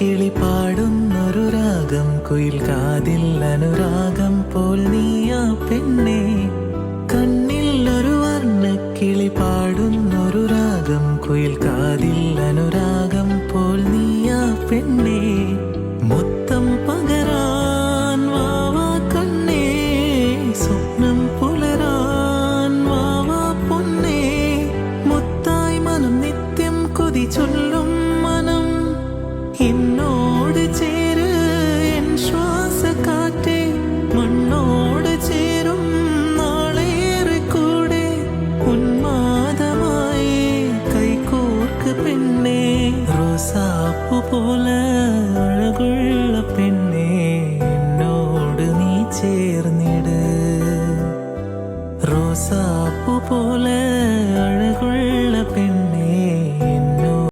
കിളി പാടുന്നൊരു രാഗം കുയിൽ കാതിൽ അനുരാഗം പോൽ നീയാ പെണ്ണേ. കണ്ണിൽ ഒരു വർണ്ണക്കിളി പാടുന്നൊരു രാഗം കുയിൽ കാതിൽ അനുരാഗം പോൽ നീയാ പെണ്ണേ. മൊത്തം പകരാൻ വാവാ കണ്ണേ, സ്വപ്നം പുലരാൻ വാവാ പൊന്നേ. മുത്തായി മനം നിത്യം കൊതി ചൊല്ലും മനം, എന്നോട് ചേര് എൻ ശ്വാസക്കാറ്റേ. മണ്ണോട് ചേരും നാളേറെ കൂടെ, ഉന്മാദമായി കൈകോർക്ക് പെണ്ണേ. റോസാപ്പു പോലെ അഴകുള്ള പെണ്ണേ, എന്നോട് നീ ചേർന്നിട്. റോസാപ്പു പോലെ